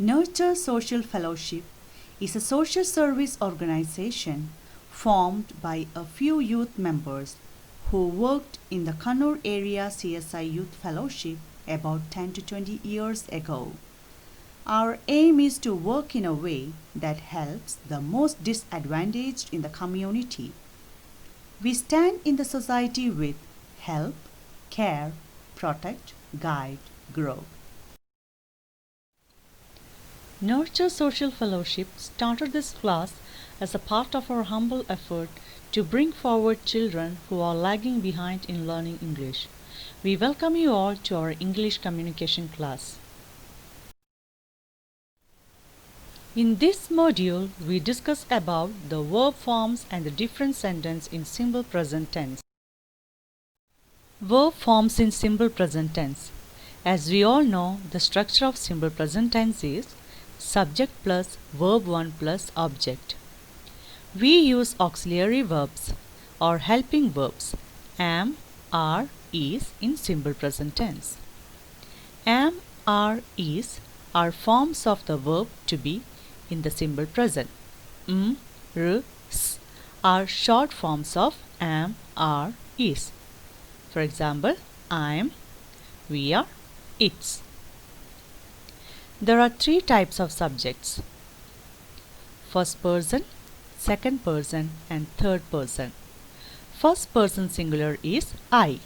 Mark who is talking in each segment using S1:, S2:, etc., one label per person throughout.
S1: Nurture Social Fellowship is a social service organization formed by a few youth members who worked in the Kannur area CSI Youth Fellowship about 10 to 20 years ago. Our aim is to work in a way that helps the most disadvantaged in the community. We stand in the society with help, care, protect, guide, grow. Nurture Social Fellowship started this class as a part of our humble effort to bring forward children who are lagging behind in learning English. We welcome you all to our English communication class. In this module, we discuss about the verb forms and the different sentences in simple present tense. Verb forms in simple present tense. As we all know, the structure of simple present tense is subject plus verb 1 plus object. We use auxiliary verbs or helping verbs am, are, is in simple present tense. Am, are, is are forms of the verb to be in the simple present. R, s are short forms of am, are, is. For example, I am, we are, it's. There are three types of subjects: first person, second person, and third person. First person singular is I.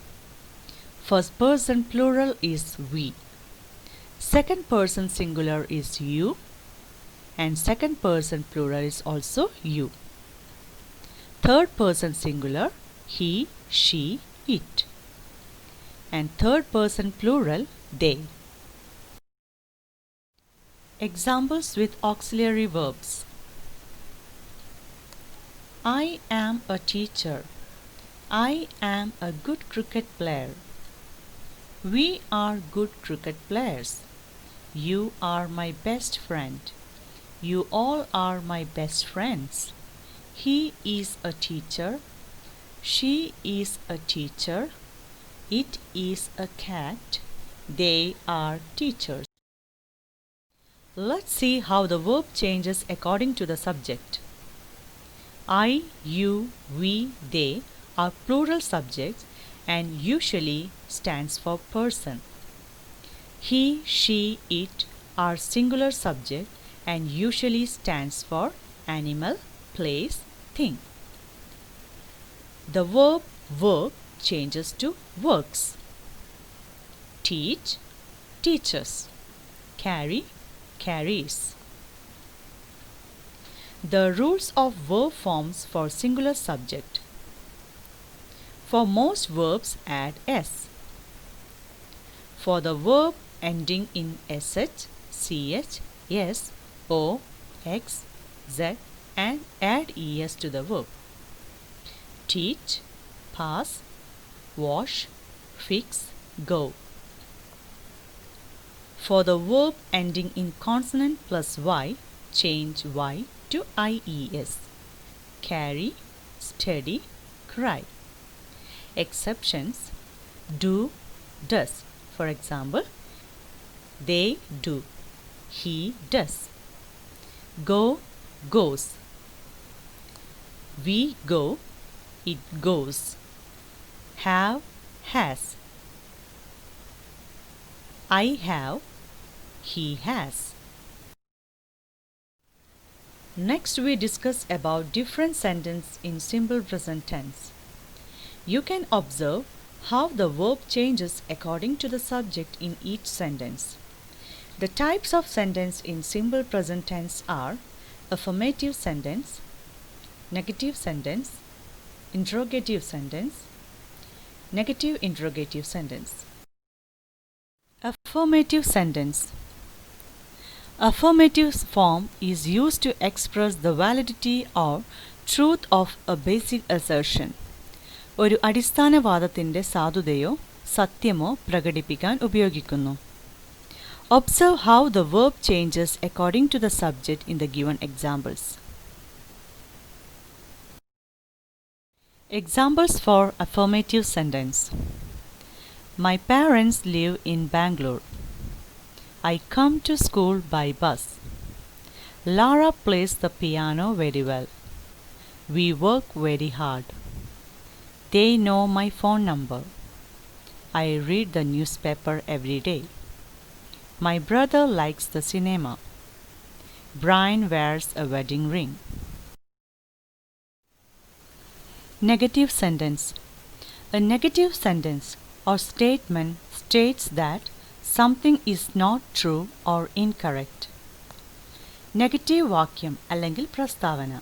S1: First person plural is we. Second person singular is you. And second person plural is also you. Third person singular he, she, it. And third person plural they. Examples with auxiliary verbs. I am a teacher. I am a good cricket player. We are good cricket players. You are my best friend. You all are my best friends. He is a teacher. She is a teacher. It is a cat. They are teachers. Let's see how the verb changes according to the subject. I, you, we, they are plural subjects and usually stands for person. He, she, it are singular subject and usually stands for animal, place, thing. The verb work changes to works. Teach, teaches. Carry, carries. The rules of verb forms for singular subject. For most verbs, add s. For the verb ending in sh, ch, s, o, x, z, and add es to the verb. Teach, pass, wash, fix, go. For the verb ending in consonant plus y, change y to ies. Carry, study, cry. Exceptions: do, does. For example, they do. He does. Go, goes. We go, it goes. Have, has. I have, he has. Next we discuss about different sentences in simple present tense. You can observe how the verb changes according to the subject in each sentence. The types of sentence in simple present tense are affirmative sentence, negative sentence, interrogative sentence, negative interrogative sentence. Affirmative sentence. Affirmative form is used to express the validity or truth of a basic assertion. ഒരു അടിസ്ഥാനവാദത്തിൻ്റെ സാധുതയോ സത്യമോ പ്രകടിപ്പിക്കാൻ ഉപയോഗിക്കുന്നു. Observe how the verb changes according to the subject in the given examples. Examples for affirmative sentence. My parents live in Bangalore. I come to school by bus. Lara plays the piano very well. We work very hard. They know my phone number. I read the newspaper every day. My brother likes the cinema. Brian wears a wedding ring. Negative sentence. A negative sentence or statement states that something is not true or incorrect. Negative വാക്യം അല്ലെങ്കിൽ പ്രസ്താവന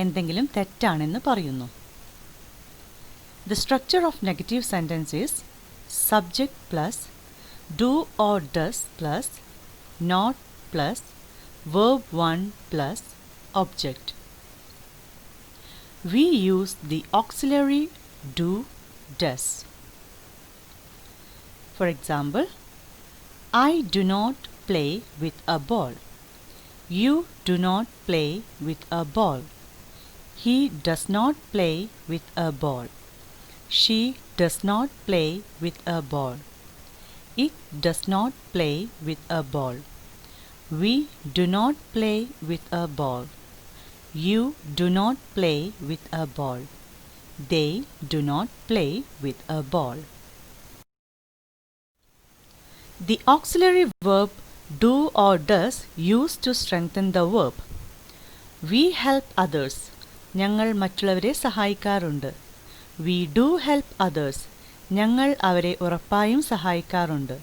S1: എന്തെങ്കിലും തെറ്റാണെന്ന് പറയുന്നു. The structure of negative sentence is subject plus do or does plus not plus verb 1 plus object. We use the auxiliary do, does. For example, I do not play with a ball. You do not play with a ball. He does not play with a ball. She does not play with a ball. It does not play with a ball. We do not play with a ball. You do not play with a ball. They do not play with a ball. The auxiliary verb do or does used to strengthen the verb. We help others. ഞങ്ങൾ മറ്റുള്ളവരെ സഹായിക്കാറുണ്ട്. We do help others. ഞങ്ങൾ അവരെ ഉറപ്പായും സഹായിക്കാറുണ്ട്.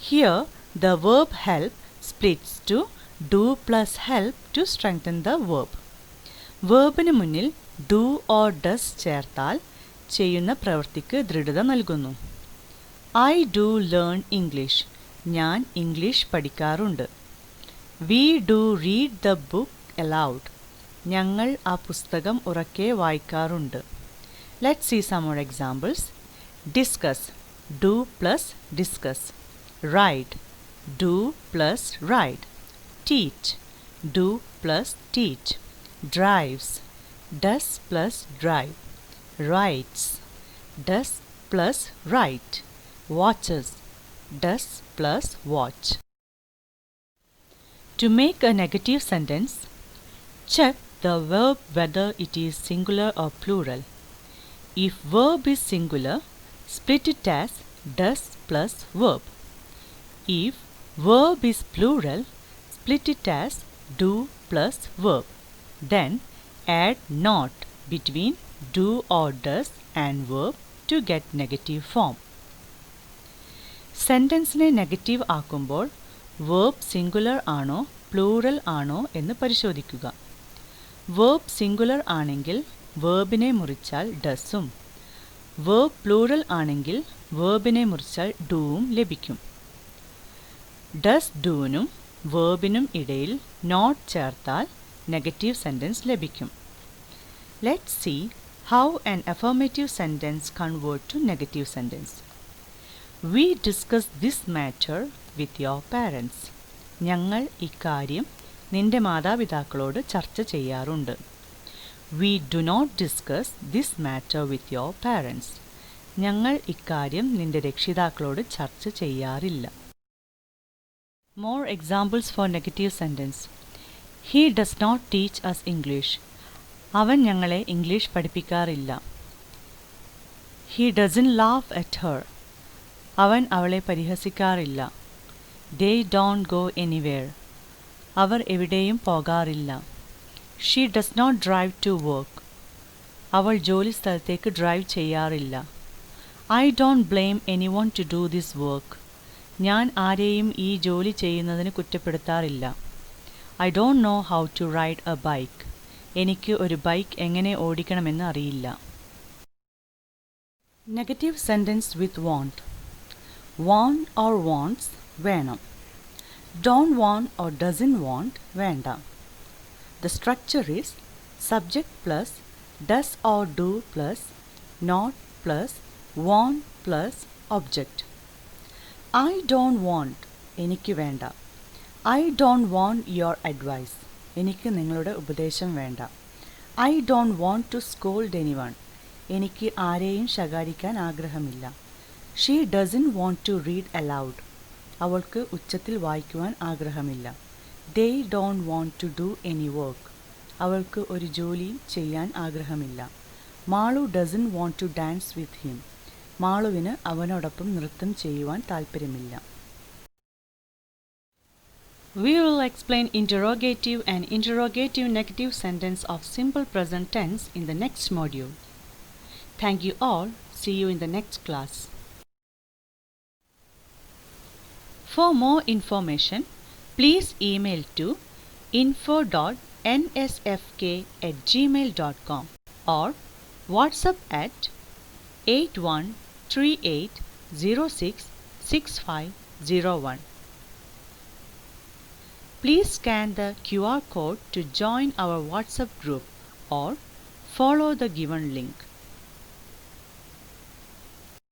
S1: Here the verb help splits to do plus help to strengthen the verb. വെർബിന് മുന്നിൽ do or does ചേർത്താൽ ചെയ്യുന്ന പ്രവൃത്തിക്ക് ദൃഢത നൽകുന്നു. I do learn English. ഞാൻ ഇംഗ്ലീഷ് പഠിക്കാറുണ്ട്. We do read the book aloud. ഞങ്ങൾ ആ പുസ്തകം ഉറക്കെ വായിക്കാറുണ്ട്. Let's see some more examples. Discuss, do plus discuss. Ride, do plus ride. Teach, do plus teach. Drives, does plus drive. Writes, does plus write. Watches, does plus watch. To make a negative sentence, check the verb whether it is singular or plural. If verb is singular, split it as does plus verb. If verb is plural, split it as do plus verb. Then add not between do or does and verb to get negative form. സെൻറ്റൻസിനെ negative ആക്കുമ്പോൾ verb singular ആണോ plural ആണോ എന്ന് പരിശോധിക്കുക. Verb singular ആണെങ്കിൽ വേർബിനെ മുറിച്ചാൽ ഡസും, verb plural ആണെങ്കിൽ വേർബിനെ മുറിച്ചാൽ ഡൂവും ലഭിക്കും. Does ഡൂനും വേർബിനും ഇടയിൽ നോട്ട് ചേർത്താൽ നെഗറ്റീവ് സെൻറ്റൻസ് ലഭിക്കും. Let's see how an affirmative sentence convert to negative sentence. We discuss this matter with your parents. ഞങ്ങൾ ഇക്കാര്യം നിന്റെ മാതാപിതാക്കളോട് ചർച്ച ചെയ്യാറുണ്ട്. We do not discuss this matter with your parents. ഞങ്ങൾ ഇക്കാര്യം നിന്റെ രക്ഷിതാക്കളോട് ചർച്ച ചെയ്യാറില്ല. More examples for negative sentence. He does not teach us English. അവൻ ഞങ്ങളെ English പഠിപ്പിക്കാറില്ല. He doesn't laugh at her. അവൻ അവളെ പരിഹസിക്കാറില്ല. They don't go anywhere. അവർ എവിടെയും പോകാറില്ല. She does not drive to work. അവൾ ജോലി സ്ഥലത്തേക്ക് ഡ്രൈവ് ചെയ്യാറില്ല. I don't blame anyone to do this work. ഞാൻ ആരെയും ഈ ജോലി ചെയ്യുന്നതിന് കുറ്റപ്പെടുത്താറില്ല. I don't know how to ride a bike. എനിക്ക് ഒരു ബൈക്ക് എങ്ങനെ ഓടിക്കണമെന്ന് അറിയില്ല. Negative sentence with want. Want or wants വേണം. Don't want or doesn't want വേണ്ട. The structure is subject plus does or do plus not plus want plus object. I don't want എനിക്ക് വേണ്ട. I don't want your advice എനിക്ക് നിങ്ങളുടെ ഉപദേശം വേണ്ട. I don't want to scold anyone എനിക്ക് ആരെയും ശകാരിക്കാൻ ആഗ്രഹമില്ല. She doesn't want to read aloud. അവൾക്ക് ഉച്ചത്തിൽ വായിക്കുവാൻ ആഗ്രഹമില്ല. They don't want to do any work. അവൾക്ക് ഒരു ജോലി ചെയ്യാൻ ആഗ്രഹമില്ല. Malu doesn't want to dance with him. മാളുവിന് അവനോടൊപ്പം നൃത്തം ചെയ്യുവാൻ താൽപ്പര്യമില്ല. We will explain interrogative and interrogative negative sentence of simple present tense in the next module. Thank you all. See you in the next class. For more information, please email to info.nsfk@gmail.com or WhatsApp at 8138066501. Please scan the QR code to join our WhatsApp group or follow the given link.